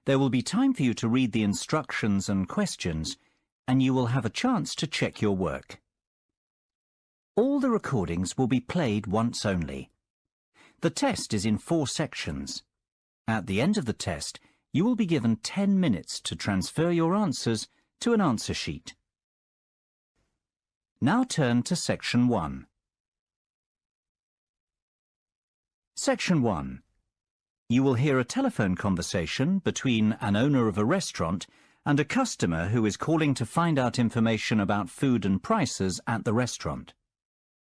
There will be time for you to read the instructions and questions, and you will have a chance to check your work. All the recordings will be played once only. The test is in 4 sections. At the end of the test, you will be given 10 minutes to transfer your answers to an answer sheet. Now turn to Section 1. Section 1. You will hear a telephone conversation between an owner of a restaurant and a customer who is calling to find out information about food and prices at the restaurant.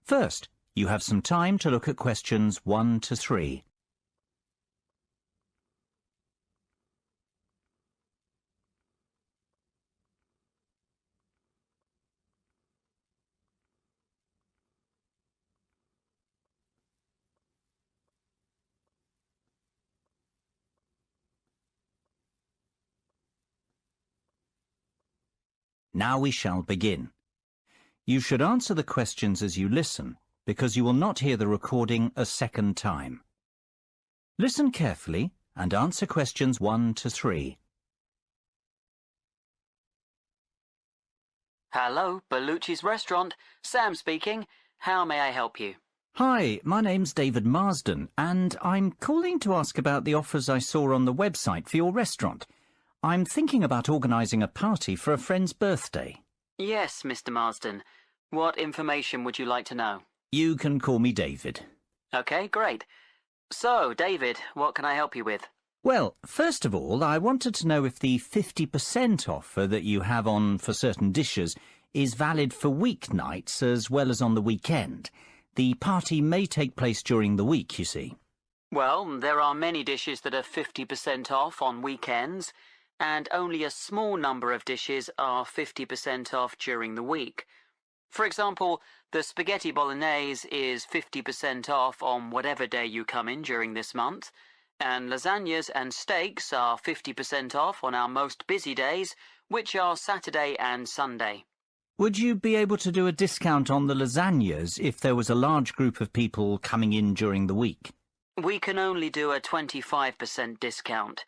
First, you have some time to look at questions 1 to 3. Now we shall begin. You should answer the questions as you listen, because you will not hear the recording a second time. Listen carefully and answer questions 1 to 3. Hello, Bellucci's restaurant. Sam speaking. How may I help you? Hi, my name's David Marsden, and I'm calling to ask about the offers I saw on the website for your restaurant. I'm thinking about organising a party for a friend's birthday. Yes, Mr. Marsden. What information would you like to know? You can call me David. Okay, great. So, David, what can I help you with? Well, first of all, I wanted to know if the 50% offer that you have on for certain dishes is valid for weeknights as well as on the weekend. The party may take place during the week, you see. Well, there are many dishes that are 50% off on weekends, and only a small number of dishes are 50% off during the week. For example, the spaghetti bolognese is 50% off on whatever day you come in during this month, and lasagnas and steaks are 50% off on our most busy days, which are Saturday and Sunday. Would you be able to do a discount on the lasagnas if there was a large group of people coming in during the week? We can only do a 25% discount.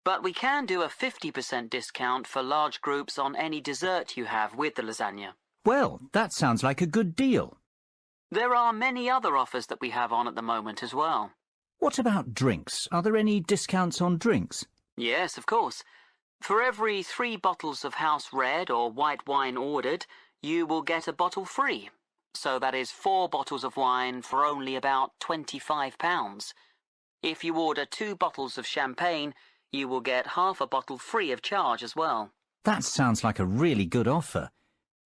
But we can do a 50% discount for large groups on any dessert you have with the lasagna. Well, that sounds like a good deal. There are many other offers that we have on at the moment as well. What about drinks? Are there any discounts on drinks? Yes, of course. For every 3 bottles of house red or white wine ordered, you will get a bottle free. So that is 4 bottles of wine for only about £25. If you order 2 bottles of champagne, you will get half a bottle free of charge as well. That sounds like a really good offer.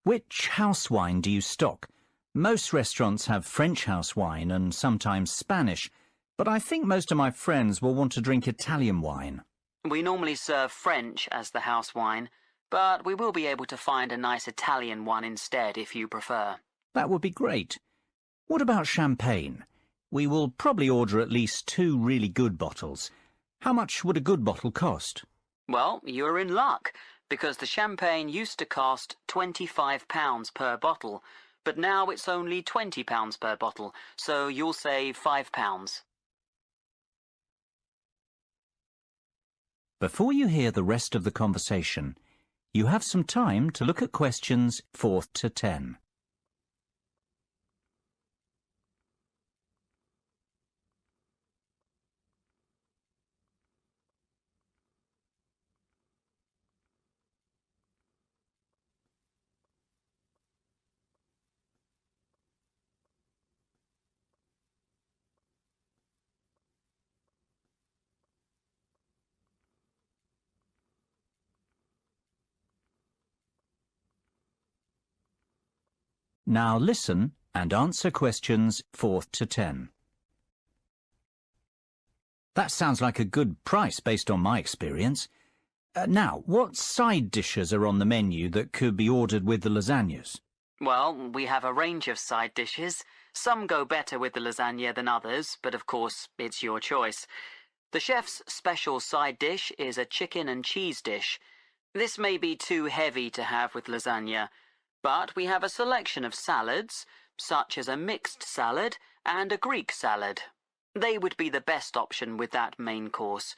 Which house wine do you stock? Most restaurants have French house wine and sometimes Spanish, but I think most of my friends will want to drink Italian wine. We normally serve French as the house wine, but we will be able to find a nice Italian one instead if you prefer. That would be great. What about champagne? We will probably order at least 2 really good bottles. How much would a good bottle cost? Well, you're in luck, because the champagne used to cost £25 per bottle, but now it's only £20 per bottle, so you'll save £5. Before you hear the rest of the conversation, you have some time to look at questions 4 to 10. Now listen and answer questions 4 to 10. That sounds like a good price based on my experience. Now, what side dishes are on the menu that could be ordered with the lasagnas? Well, we have a range of side dishes. Some go better with the lasagna than others, but of course, it's your choice. The chef's special side dish is a chicken and cheese dish. This may be too heavy to have with lasagna, but we have a selection of salads, such as a mixed salad and a Greek salad. They would be the best option with that main course.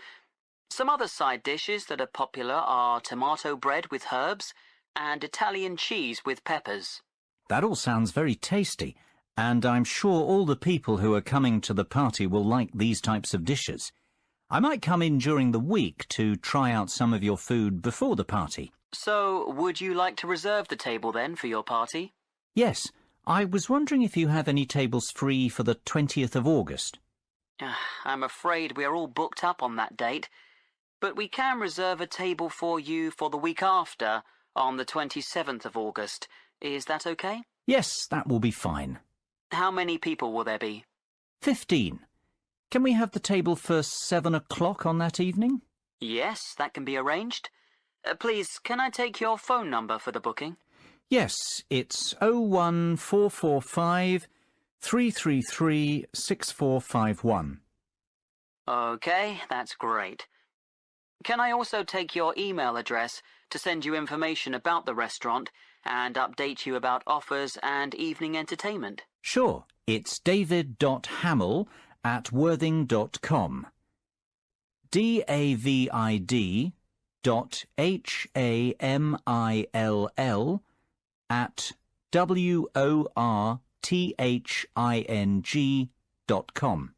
Some other side dishes that are popular are tomato bread with herbs and Italian cheese with peppers. That all sounds very tasty, and I'm sure all the people who are coming to the party will like these types of dishes. I might come in during the week to try out some of your food before the party. So, would you like to reserve the table then for your party? Yes, I was wondering if you have any tables free for the 20th of August. I'm afraid we are all booked up on that date, but we can reserve a table for you for the week after, on the 27th of August. Is that okay? Yes, that will be fine. How many people will there be? 15. Can we have the table for 7 o'clock on that evening? Yes, that can be arranged. Please, can I take your phone number for the booking? Yes, it's 01445 333 6451. Okay, that's great. Can I also take your email address to send you information about the restaurant and update you about offers and evening entertainment? Sure, it's david.hamill@worthing.com. david.hamill@worthing.com.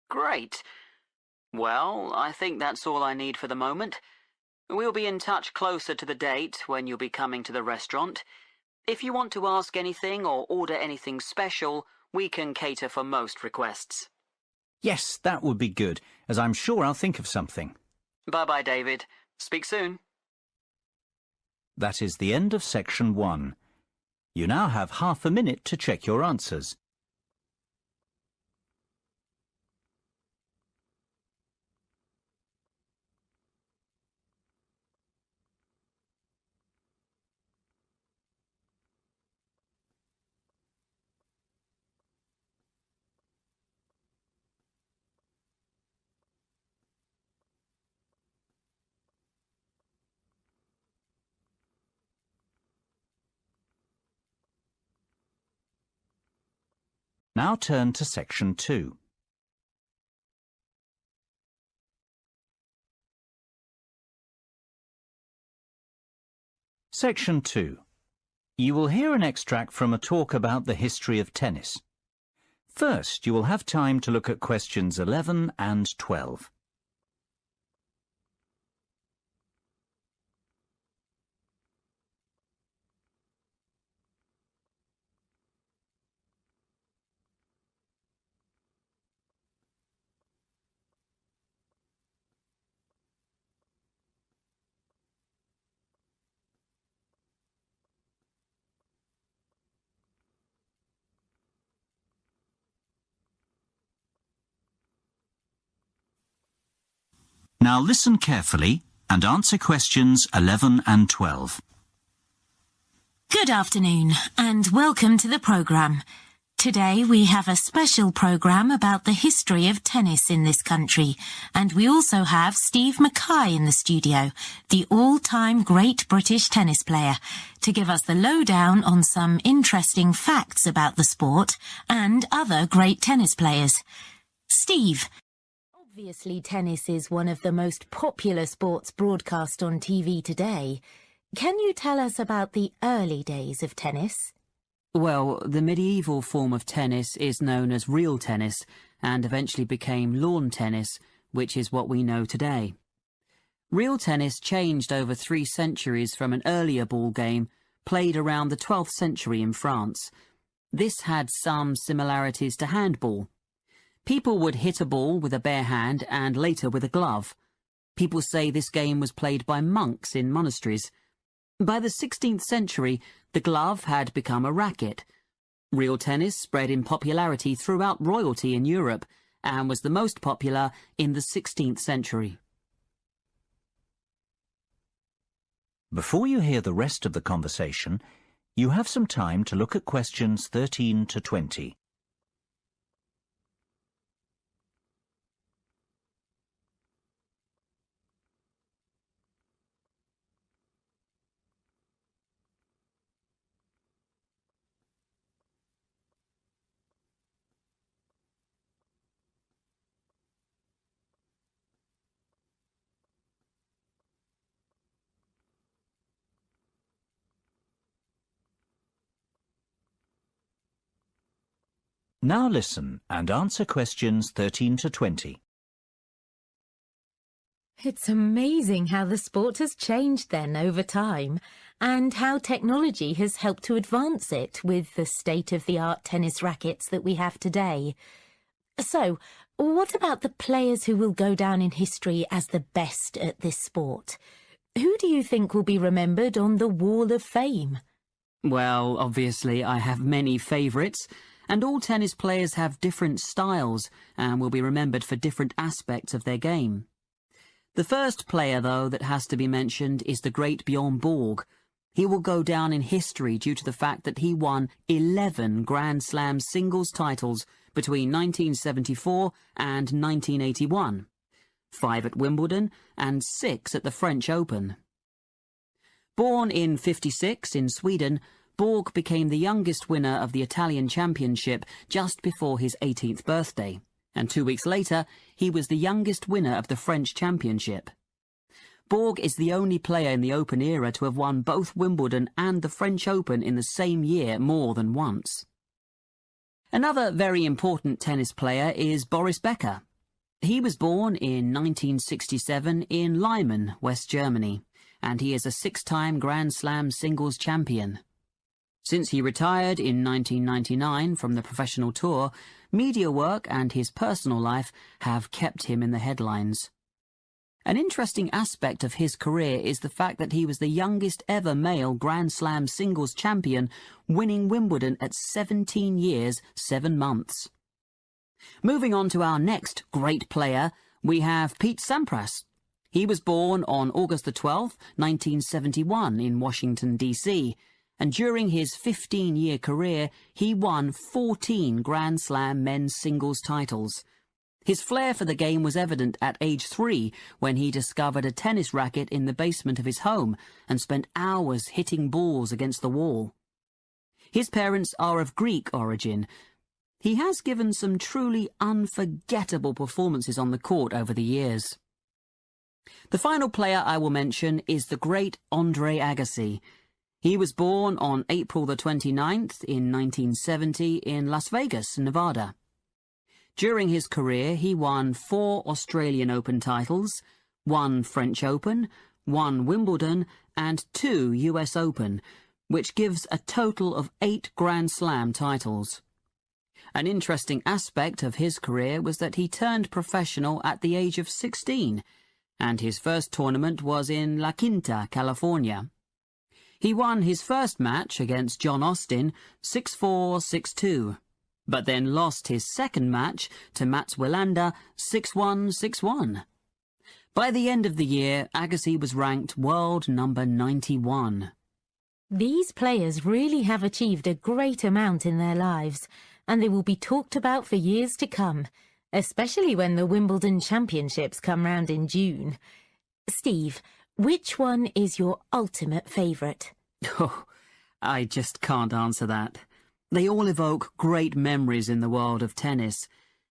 Great. Well, I think that's all I need for the moment. We'll be in touch closer to the date when you'll be coming to the restaurant. If you want to ask anything or order anything special, we can cater for most requests. Yes, that would be good, as I'm sure I'll think of something. Bye-bye, David. Speak soon. That is the end of section 1. You now have half a minute to check your answers. Now turn to section 2. Section 2. You will hear an extract from a talk about the history of tennis. First, you will have time to look at questions 11 and 12. Now listen carefully and answer questions 11 and 12. Good afternoon and welcome to the programme. Today we have a special programme about the history of tennis in this country, and we also have Steve Mackay in the studio, the all-time great British tennis player, to give us the lowdown on some interesting facts about the sport and other great tennis players. Steve, obviously tennis is one of the most popular sports broadcast on TV today. Can you tell us about the early days of tennis? Well, the medieval form of tennis is known as real tennis and eventually became lawn tennis, which is what we know today. Real tennis changed over 3 centuries from an earlier ball game played around the 12th century in France. This had some similarities to handball. People would hit a ball with a bare hand and later with a glove. People say this game was played by monks in monasteries. By the 16th century, the glove had become a racket. Real tennis spread in popularity throughout royalty in Europe and was the most popular in the 16th century. Before you hear the rest of the conversation, you have some time to look at questions 13 to 20. Now listen and answer questions 13 to 20. It's amazing how the sport has changed then over time, and how technology has helped to advance it with the state-of-the-art tennis rackets that we have today. So, what about the players who will go down in history as the best at this sport? Who do you think will be remembered on the Wall of Fame? Well, obviously I have many favourites, and all tennis players have different styles and will be remembered for different aspects of their game. The first player, though, that has to be mentioned is the great Bjorn Borg. He will go down in history due to the fact that he won 11 Grand Slam singles titles between 1974 and 1981, 5 at Wimbledon and 6 at the French Open. Born in '56 in Sweden, Borg became the youngest winner of the Italian Championship just before his 18th birthday, and 2 weeks later he was the youngest winner of the French Championship. Borg is the only player in the Open era to have won both Wimbledon and the French Open in the same year more than once. Another very important tennis player is Boris Becker. He was born in 1967 in Lyman, West Germany, and he is a 6-time Grand Slam singles champion. Since he retired in 1999 from the professional tour, media work and his personal life have kept him in the headlines. An interesting aspect of his career is the fact that he was the youngest ever male Grand Slam singles champion, winning Wimbledon at 17 years, 7 months. Moving on to our next great player, we have Pete Sampras. He was born on August the 12th, 1971 in Washington, D.C., and during his 15-year career, he won 14 Grand Slam men's singles titles. His flair for the game was evident at age 3 when he discovered a tennis racket in the basement of his home and spent hours hitting balls against the wall. His parents are of Greek origin. He has given some truly unforgettable performances on the court over the years. The final player I will mention is the great Andre Agassi. He was born on April the 29th in 1970 in Las Vegas, Nevada. During his career, he won 4 Australian Open titles, 1 French Open, 1 Wimbledon, and 2 US Open, which gives a total of 8 Grand Slam titles. An interesting aspect of his career was that he turned professional at the age of 16, and his first tournament was in La Quinta, California. He won his first match against John Austin 6-4, 6-2, but then lost his second match to Mats Wilander 6-1, 6-1. By the end of the year, Agassi was ranked world number 91. These players really have achieved a great amount in their lives, and they will be talked about for years to come, especially when the Wimbledon Championships come round in June. Steve, which one is your ultimate favourite? Oh, I just can't answer that. They all evoke great memories in the world of tennis,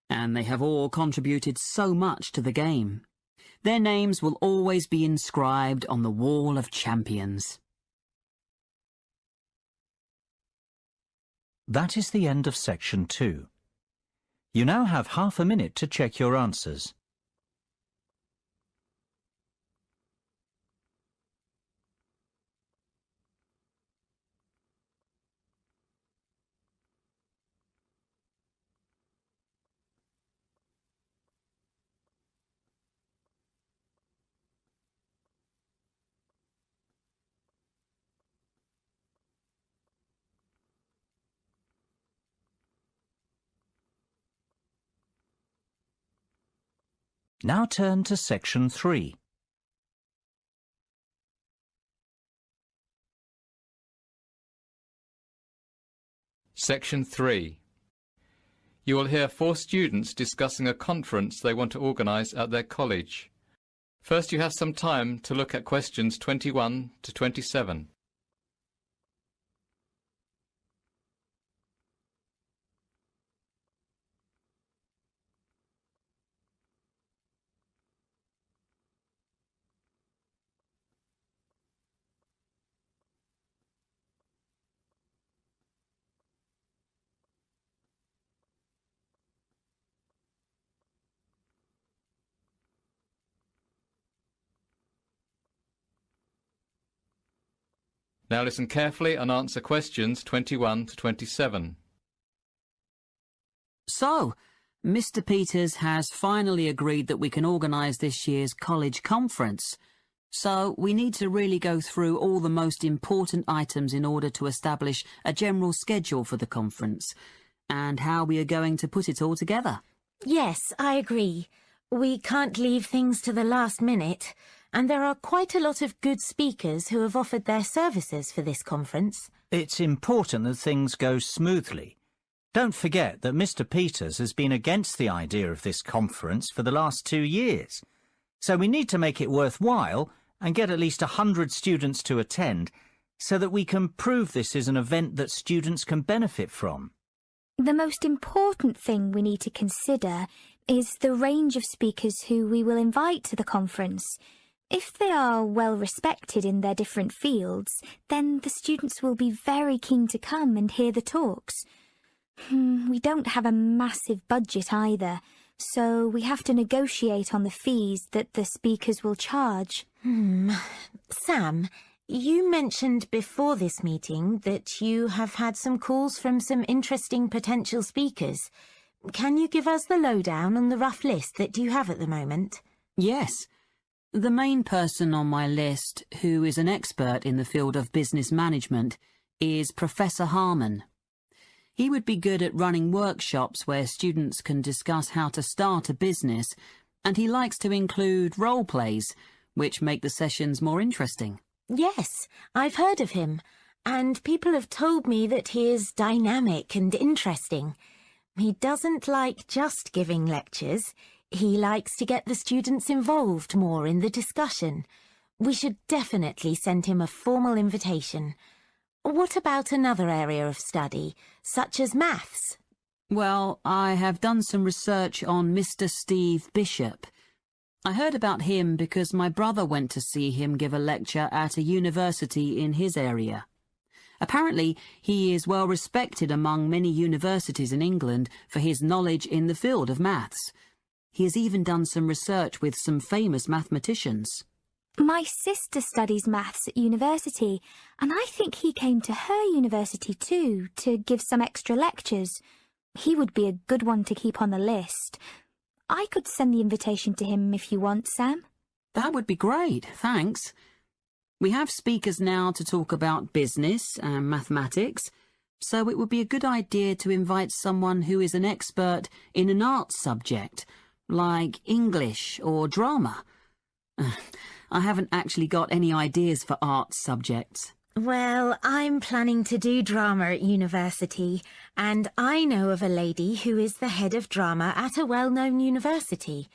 and they have all contributed so much to the game. Their names will always be inscribed on the Wall of Champions. That is the end of section 2. You now have half a minute to check your answers. Now turn to section 3. Section 3. You will hear 4 students discussing a conference they want to organise at their college. First, you have some time to look at questions 21 to 27. Now listen carefully and answer questions 21 to 27. So, Mr. Peters has finally agreed that we can organise this year's college conference. So, we need to really go through all the most important items in order to establish a general schedule for the conference, and how we are going to put it all together. Yes, I agree. We can't leave things to the last minute, and there are quite a lot of good speakers who have offered their services for this conference. It's important that things go smoothly. Don't forget that Mr. Peters has been against the idea of this conference for the last 2 years. So we need to make it worthwhile and get at least 100 students to attend so that we can prove this is an event that students can benefit from. The most important thing we need to consider is the range of speakers who we will invite to the conference. If they are well respected in their different fields, then the students will be very keen to come and hear the talks. We don't have a massive budget either, so we have to negotiate on the fees that the speakers will charge. Sam, you mentioned before this meeting that you have had some calls from some interesting potential speakers. Can you give us the lowdown on the rough list that you have at the moment? Yes. The main person on my list, who is an expert in the field of business management, is Professor Harmon. He would be good at running workshops where students can discuss how to start a business, and he likes to include role plays, which make the sessions more interesting. Yes, I've heard of him, and people have told me that he is dynamic and interesting. He doesn't like just giving lectures. He likes to get the students involved more in the discussion. We should definitely send him a formal invitation. What about another area of study, such as maths? Well, I have done some research on Mr. Steve Bishop. I heard about him because my brother went to see him give a lecture at a university in his area. Apparently, he is well respected among many universities in England for his knowledge in the field of maths. He has even done some research with some famous mathematicians. My sister studies maths at university, and I think he came to her university too, to give some extra lectures. He would be a good one to keep on the list. I could send the invitation to him if you want, Sam. That would be great, thanks. We have speakers now to talk about business and mathematics, so it would be a good idea to invite someone who is an expert in an arts subject, like English or drama. I haven't actually got any ideas for arts subjects. Well, I'm planning to do drama at university, and I know of a lady who is the head of drama at a well-known university.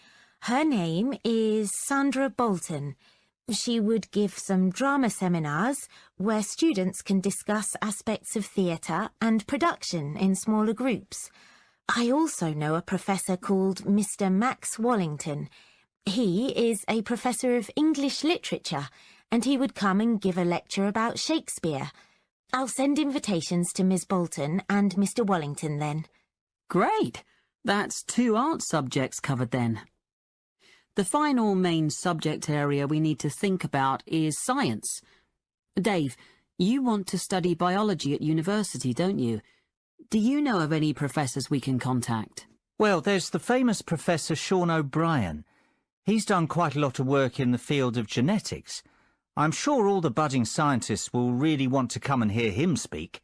Her name is Sandra Bolton. She would give some drama seminars where students can discuss aspects of theatre and production in smaller groups. I also know a professor called Mr. Max Wallington. He is a professor of English literature, and he would come and give a lecture about Shakespeare. I'll send invitations to Miss Bolton and Mr. Wallington then. Great! That's 2 art subjects covered then. The final main subject area we need to think about is science. Dave, you want to study biology at university, don't you? Do you know of any professors we can contact? Well, there's the famous Professor Sean O'Brien. He's done quite a lot of work in the field of genetics. I'm sure all the budding scientists will really want to come and hear him speak.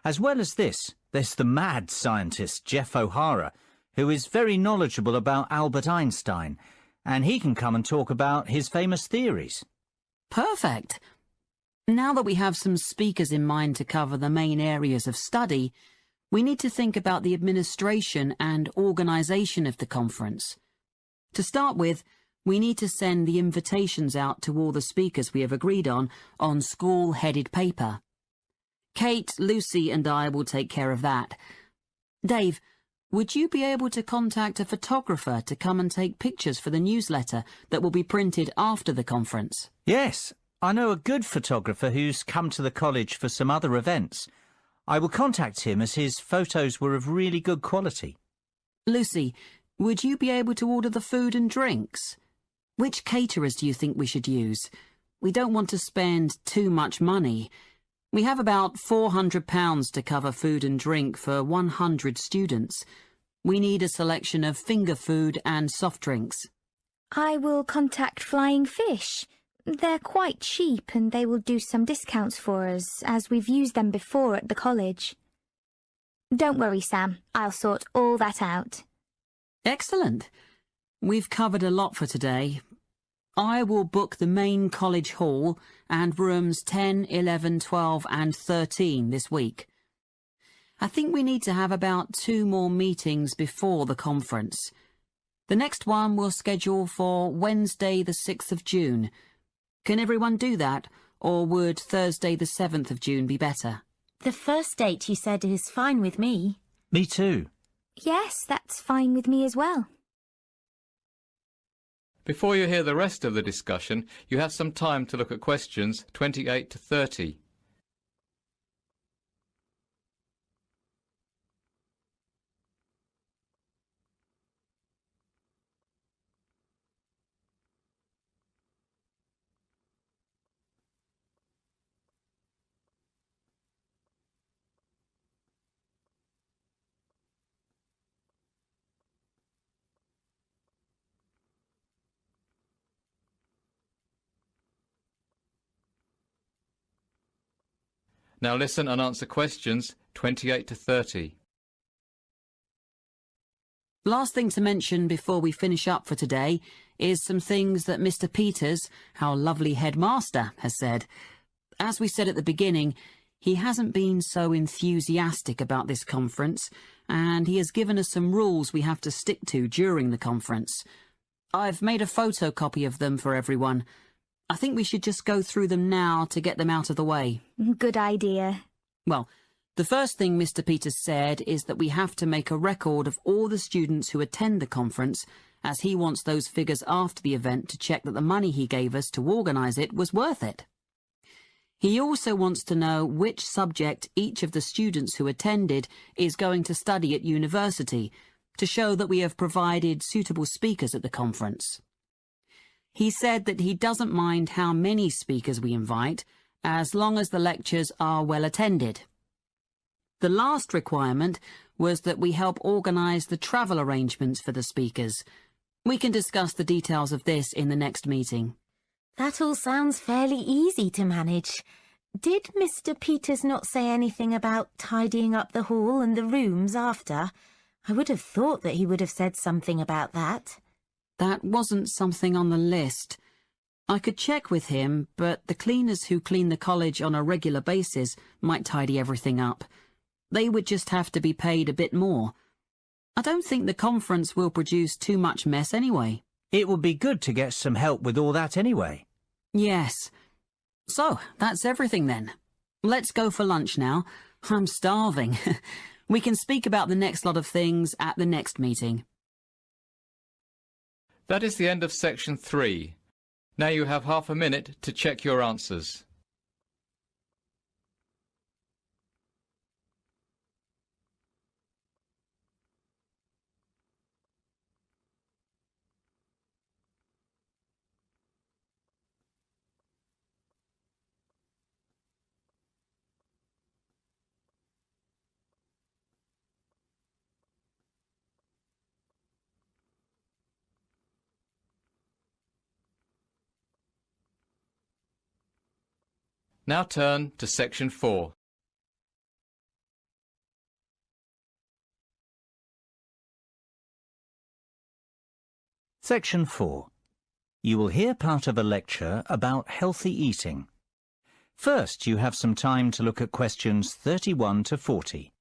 As well as this, there's the mad scientist Jeff O'Hara, who is very knowledgeable about Albert Einstein, and he can come and talk about his famous theories. Perfect. Now that we have some speakers in mind to cover the main areas of study, we need to think about the administration and organisation of the conference. To start with, we need to send the invitations out to all the speakers we have agreed on school-headed paper. Kate, Lucy and I will take care of that. Dave, would you be able to contact a photographer to come and take pictures for the newsletter that will be printed after the conference? Yes, I know a good photographer who's come to the college for some other events. I will contact him as his photos were of really good quality. Lucy, would you be able to order the food and drinks? Which caterers do you think we should use? We don't want to spend too much money. We have about £400 to cover food and drink for 100 students. We need a selection of finger food and soft drinks. I will contact Flying Fish. They're quite cheap and they will do some discounts for us, as we've used them before at the college. Don't worry, Sam. I'll sort all that out. Excellent. We've covered a lot for today. I will book the main college hall and rooms 10, 11, 12 and 13 this week. I think we need to have about 2 more meetings before the conference. The next one we'll schedule for Wednesday the 6th of June. Can everyone do that, or would Thursday the 7th of June be better? The first date you said is fine with me. Me too. Yes, that's fine with me as well. Before you hear the rest of the discussion, you have some time to look at questions 28 to 30. Now listen and answer questions 28 to 30. Last thing to mention before we finish up for today is some things that Mr. Peters, our lovely headmaster, has said. As we said at the beginning, he hasn't been so enthusiastic about this conference, and he has given us some rules we have to stick to during the conference. I've made a photocopy of them for everyone. I think we should just go through them now to get them out of the way. Good idea. Well, the first thing Mr. Peters said is that we have to make a record of all the students who attend the conference, as he wants those figures after the event to check that the money he gave us to organise it was worth it. He also wants to know which subject each of the students who attended is going to study at university, to show that we have provided suitable speakers at the conference. He said that he doesn't mind how many speakers we invite, as long as the lectures are well attended. The last requirement was that we help organise the travel arrangements for the speakers. We can discuss the details of this in the next meeting. That all sounds fairly easy to manage. Did Mr. Peters not say anything about tidying up the hall and the rooms after? I would have thought that he would have said something about that. That wasn't something on the list. I could check with him, but the cleaners who clean the college on a regular basis might tidy everything up. They would just have to be paid a bit more. I don't think the conference will produce too much mess anyway. It would be good to get some help with all that anyway. Yes. So, that's everything then. Let's go for lunch now. I'm starving. We can speak about the next lot of things at the next meeting. That is the end of section 3. Now you have half a minute to check your answers. Now turn to section 4. Section 4. You will hear part of a lecture about healthy eating. First, you have some time to look at questions 31 to 40.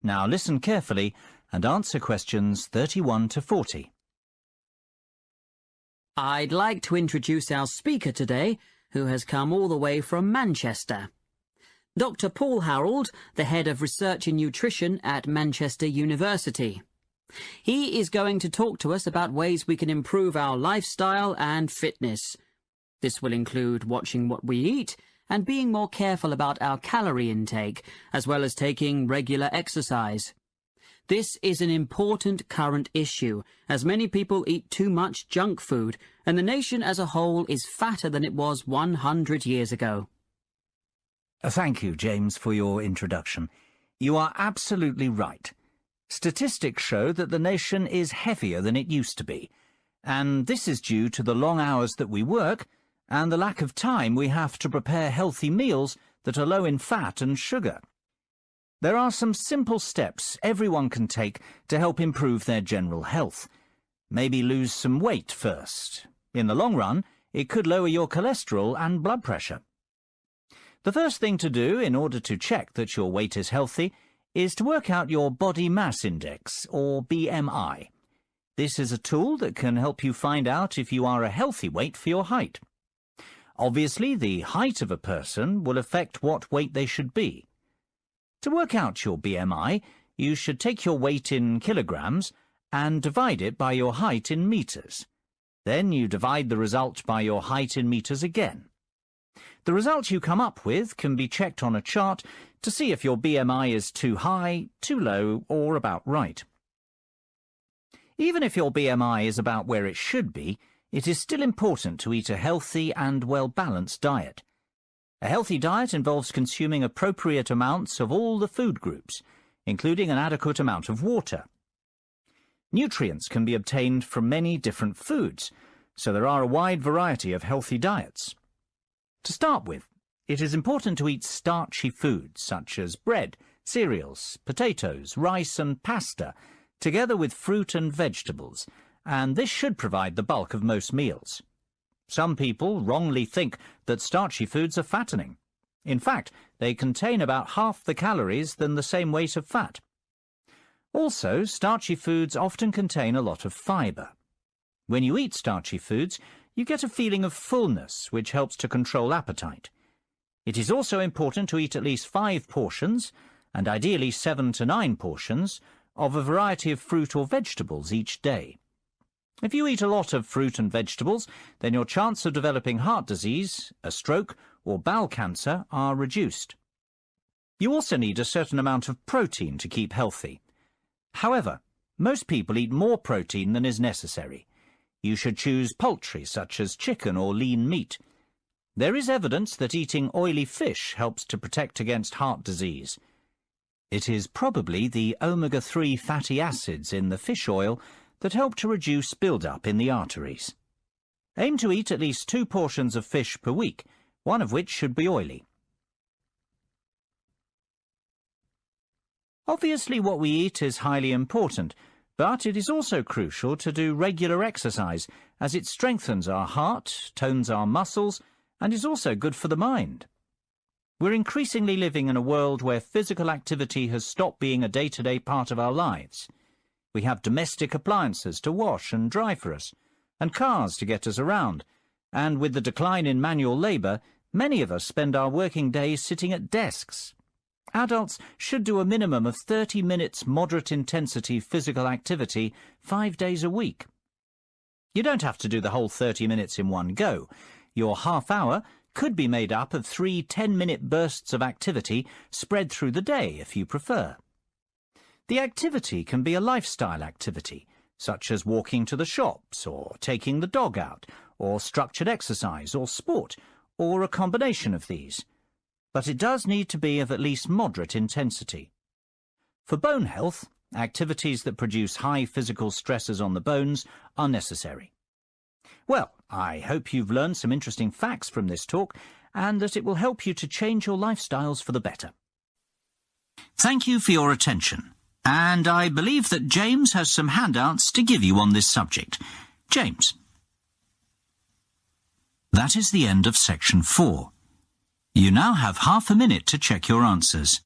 Now listen carefully and answer questions 31 to 40. I'd like to introduce our speaker today, who has come all the way from Manchester. Dr. Paul Harold, the head of research in nutrition at Manchester University. He is going to talk to us about ways we can improve our lifestyle and fitness. This will include watching what we eat and being more careful about our calorie intake, as well as taking regular exercise. This is an important current issue, as many people eat too much junk food, and the nation as a whole is fatter than it was 100 years ago. Thank you, James, for your introduction. You are absolutely right. Statistics show that the nation is heavier than it used to be, and this is due to the long hours that we work and the lack of time we have to prepare healthy meals that are low in fat and sugar. There are some simple steps everyone can take to help improve their general health. Maybe lose some weight first. In the long run, it could lower your cholesterol and blood pressure. The first thing to do in order to check that your weight is healthy is to work out your body mass index, or BMI. This is a tool that can help you find out if you are a healthy weight for your height. Obviously, the height of a person will affect what weight they should be. To work out your BMI, you should take your weight in kilograms and divide it by your height in meters. Then you divide the result by your height in meters again. The result you come up with can be checked on a chart to see if your BMI is too high, too low, or about right. Even if your BMI is about where it should be, it is still important to eat a healthy and well-balanced diet. A healthy diet involves consuming appropriate amounts of all the food groups, including an adequate amount of water. Nutrients can be obtained from many different foods, so there are a wide variety of healthy diets. To start with, it is important to eat starchy foods such as bread, cereals, potatoes, rice and pasta, together with fruit and vegetables, and this should provide the bulk of most meals. Some people wrongly think that starchy foods are fattening. In fact, they contain about half the calories than the same weight of fat. Also, starchy foods often contain a lot of fibre. When you eat starchy foods, you get a feeling of fullness, which helps to control appetite. It is also important to eat at least 5 portions, and ideally 7 to 9 portions, of a variety of fruit or vegetables each day. If you eat a lot of fruit and vegetables, then your chance of developing heart disease, a stroke, or bowel cancer are reduced. You also need a certain amount of protein to keep healthy. However, most people eat more protein than is necessary. You should choose poultry, such as chicken or lean meat. There is evidence that eating oily fish helps to protect against heart disease. It is probably the omega-3 fatty acids in the fish oil that help to reduce build-up in the arteries. Aim to eat at least 2 portions of fish per week, one of which should be oily. Obviously, what we eat is highly important, but it is also crucial to do regular exercise, as it strengthens our heart, tones our muscles, and is also good for the mind. We're increasingly living in a world where physical activity has stopped being a day-to-day part of our lives. We have domestic appliances to wash and dry for us, and cars to get us around, and with the decline in manual labour, many of us spend our working days sitting at desks. Adults should do a minimum of 30 minutes moderate-intensity physical activity 5 days a week. You don't have to do the whole 30 minutes in one go. Your half hour could be made up of 3 10-minute bursts of activity spread through the day if you prefer. The activity can be a lifestyle activity, such as walking to the shops, or taking the dog out, or structured exercise, or sport, or a combination of these. But it does need to be of at least moderate intensity. For bone health, activities that produce high physical stresses on the bones are necessary. Well, I hope you've learned some interesting facts from this talk, and that it will help you to change your lifestyles for the better. Thank you for your attention. And I believe that James has some handouts to give you on this subject. James. That is the end of section 4. You now have half a minute to check your answers.